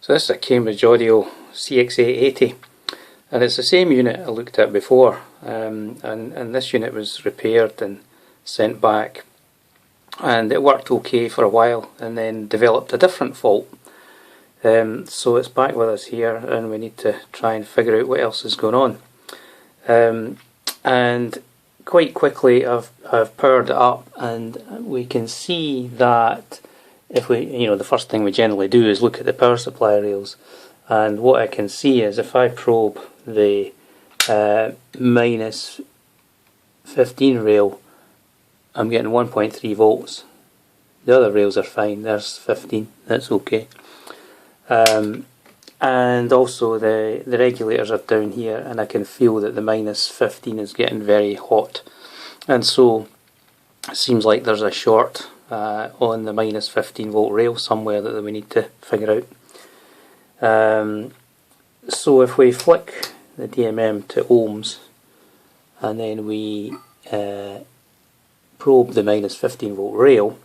So this is a Cambridge Audio CXA80, and it's the same unit I looked at before, and this unit was repaired and sent back, and it worked okay for a while and then developed a different fault. So it's back with us here, and we need to try and figure out what else is going on. And quite quickly I've powered it up, and we can see that if we, the first thing we generally do is look at the power supply rails, and what I can see is if I probe the minus 15 rail, I'm getting 1.3 volts. The other rails are fine, there's 15, that's okay. And also the regulators are down here, and I can feel that the minus 15 is getting very hot, and so it seems like there's a short on the minus 15 volt rail somewhere that we need to figure out. So if we flick the DMM to ohms, and then we probe the minus 15 volt rail,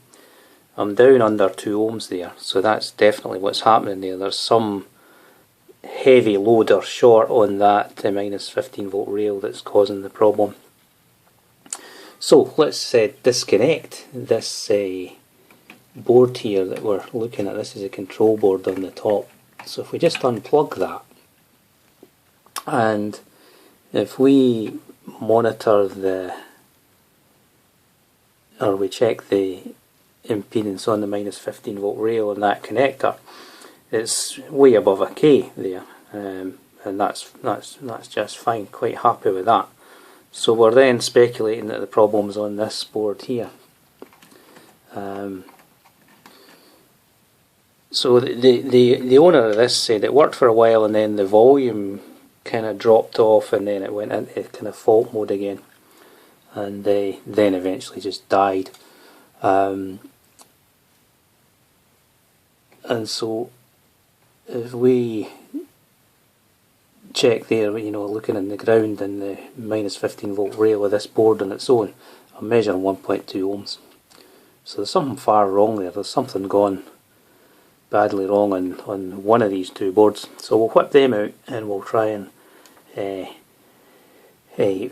I'm down under 2 ohms there, so that's definitely what's happening there. There's some heavy load or short on that minus 15 volt rail that's causing the problem. So let's disconnect this board here that we're looking at. This is a control board on the top. So if we just unplug that, and if we monitor we check the impedance on the minus 15 volt rail on that connector, it's way above a K there, and that's just fine. Quite happy with that. So we're then speculating that the problem's on this board here. So the owner of this said it worked for a while, and then the volume kind of dropped off, and then it went into kind of fault mode again, and then eventually just died. And so if we check there, looking in the ground and the minus 15 volt rail of this board on its own, I'm measuring 1.2 ohms. So there's something far wrong there. There's something gone badly wrong on one of these two boards. So we'll whip them out, and we'll try and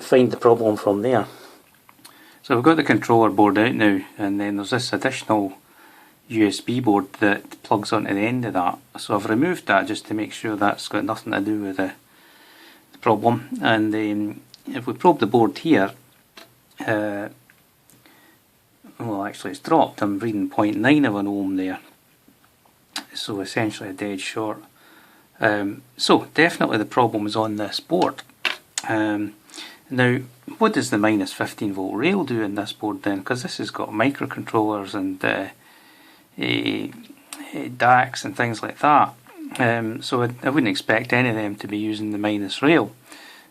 find the problem from there. So we've got the controller board out now, and then there's this additional USB board that plugs onto the end of that. So I've removed that just to make sure that's got nothing to do with the problem. And if we probe the board here, well, actually it's dropped. I'm reading 0.9 of an ohm there, so essentially a dead short. So definitely the problem is on this board. Now, what does the minus 15 volt rail do in this board then? Because this has got microcontrollers and DACs and things like that. So I wouldn't expect any of them to be using the minus rail.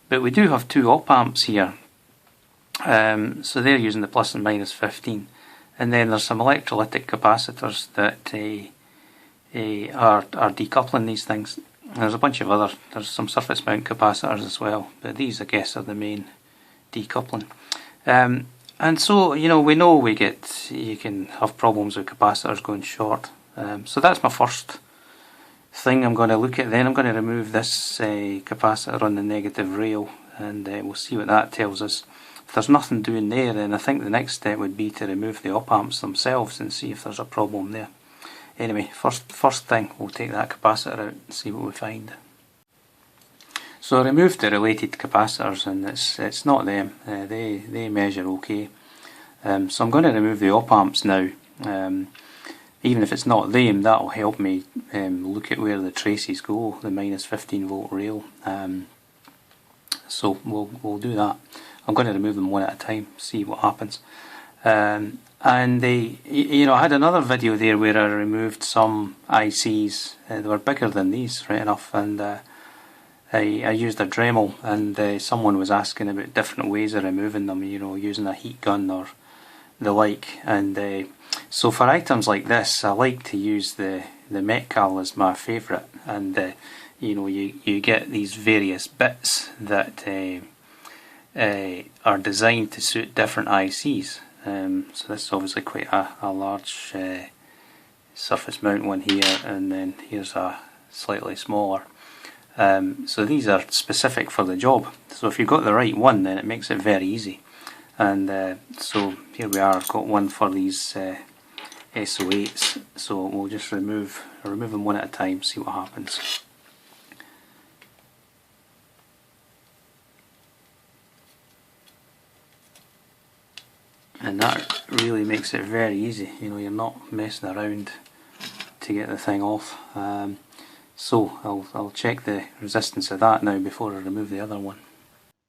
But we do have two op amps here. So they're using the plus and minus 15. And then there's some electrolytic capacitors that are decoupling these things. There's a bunch of there's some surface mount capacitors as well, but these I guess are the main decoupling. And so, we know you can have problems with capacitors going short. So that's my first thing I'm going to look at. Then I'm going to remove this capacitor on the negative rail, and we'll see what that tells us. If there's nothing doing there, then I think the next step would be to remove the op amps themselves and see if there's a problem there. Anyway, first thing, we'll take that capacitor out and see what we find. So I removed the related capacitors, and it's not them. They measure okay. So I'm going to remove the op amps now. Even if it's not them, that will help me look at where the traces go, the minus 15 volt rail. So we'll do that. I'm going to remove them one at a time, see what happens. And I had another video there where I removed some ICs. They were bigger than these, right enough, and I used a Dremel, and someone was asking about different ways of removing them, using a heat gun or the like. And so for items like this, I like to use the Metcal as my favourite, and you get these various bits that are designed to suit different ICs. So this is obviously quite a large surface mount one here, and then here's a slightly smaller. So these are specific for the job. So if you've got the right one, then it makes it very easy. And so here we are, I've got one for these SO8s. So we'll just remove them one at a time, see what happens. And that really makes it very easy. You know, you're not messing around to get the thing off. So I'll check the resistance of that now before I remove the other one.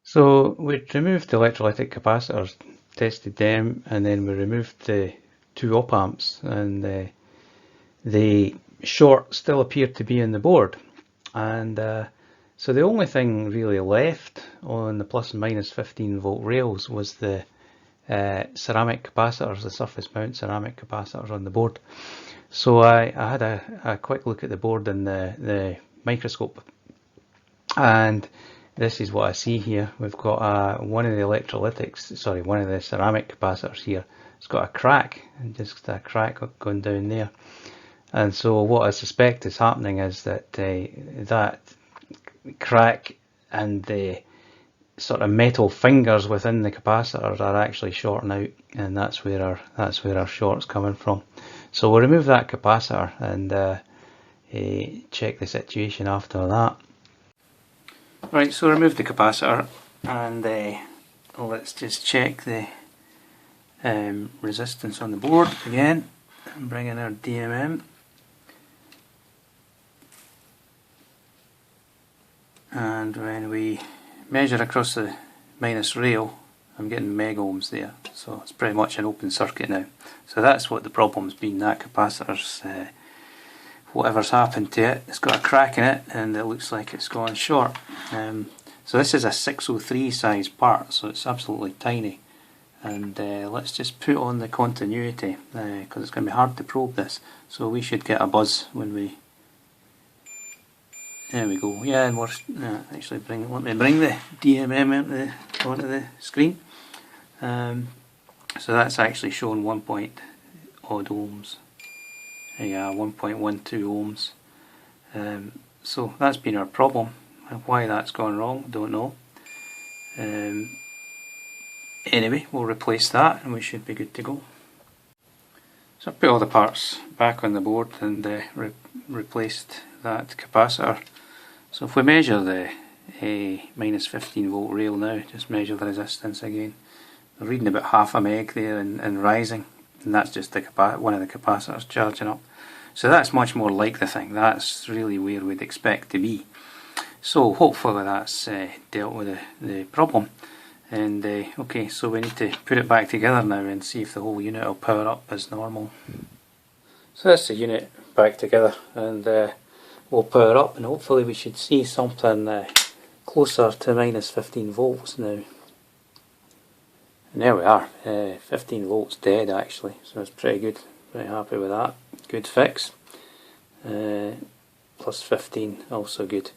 So we removed the electrolytic capacitors, tested them, and then we removed the two op amps, and the short still appeared to be in the board. And so the only thing really left on the plus and minus 15 volt rails was the ceramic capacitors, the surface mount ceramic capacitors on the board. So I had a quick look at the board in the microscope, and this is what I see here. We've got one of the ceramic capacitors here. It's got a crack, and just a crack going down there. And so what I suspect is happening is that that crack and the sort of metal fingers within the capacitors are actually shorting out, and that's where our short's coming from. So we'll remove that capacitor and check the situation after that. Right, so remove the capacitor, and let's just check the resistance on the board again, and bring in our DMM. And when we measure across the minus rail, I'm getting megohms there, so it's pretty much an open circuit now. So that's what the problem's been. That capacitor's whatever's happened to it, it's got a crack in it, and it looks like it's gone short. So this is a 603 size part, so it's absolutely tiny. And let's just put on the continuity, because it's going to be hard to probe this. So we should get a buzz when we. There we go. Yeah, and we're actually let me bring the DMM onto the screen. So that's actually showing 1 point odd ohms. Yeah, 1.12 ohms. So that's been our problem. And why that's gone wrong, don't know. Anyway, we'll replace that and we should be good to go. So I put all the parts back on the board and replaced that capacitor. So if we measure the minus 15 volt rail now, just measure the resistance again. We're reading about half a meg there and rising, and that's just one of the capacitors charging up. So that's much more like the thing. That's really where we'd expect to be. So hopefully that's dealt with the problem. And okay, so we need to put it back together now and see if the whole unit will power up as normal. So that's the unit back together, and we'll power up, and hopefully we should see something closer to minus 15 volts now. And there we are, 15 volts dead actually, so it's pretty good, pretty happy with that. Good fix. Plus 15 also good.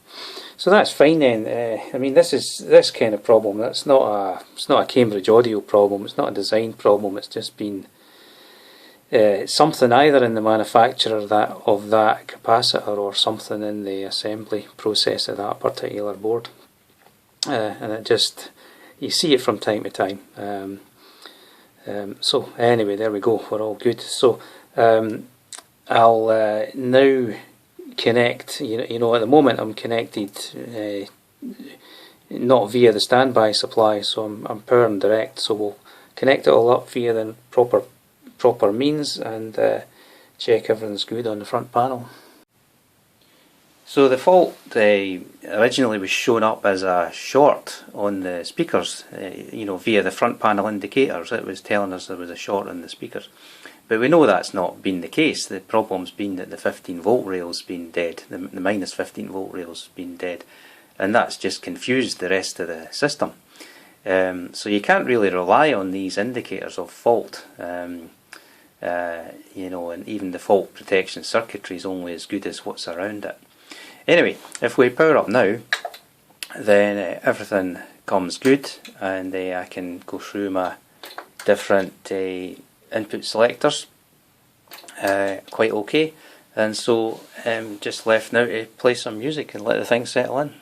So that's fine then. I mean, this kind of problem, it's not a Cambridge Audio problem, it's not a design problem, it's just been something either in the manufacturer of that capacitor or something in the assembly process of that particular board. And it just, you see it from time to time. So anyway, there we go, we're all good. So I'll now connect, you know, at the moment I'm connected not via the standby supply, so I'm powering direct, so we'll connect it all up via the proper means and check everything's good on the front panel. So the fault originally was shown up as a short on the speakers, you know, via the front panel indicators. It was telling us there was a short on the speakers. But we know that's not been the case. The problem's been that the 15 volt rail's been dead, the minus 15 volt rail's been dead, and that's just confused the rest of the system. So you can't really rely on these indicators of fault, you know, and even the fault protection circuitry is only as good as what's around it. Anyway, if we power up now, then everything comes good, and I can go through my different input selectors quite okay, And so just left now to play some music and let the thing settle in.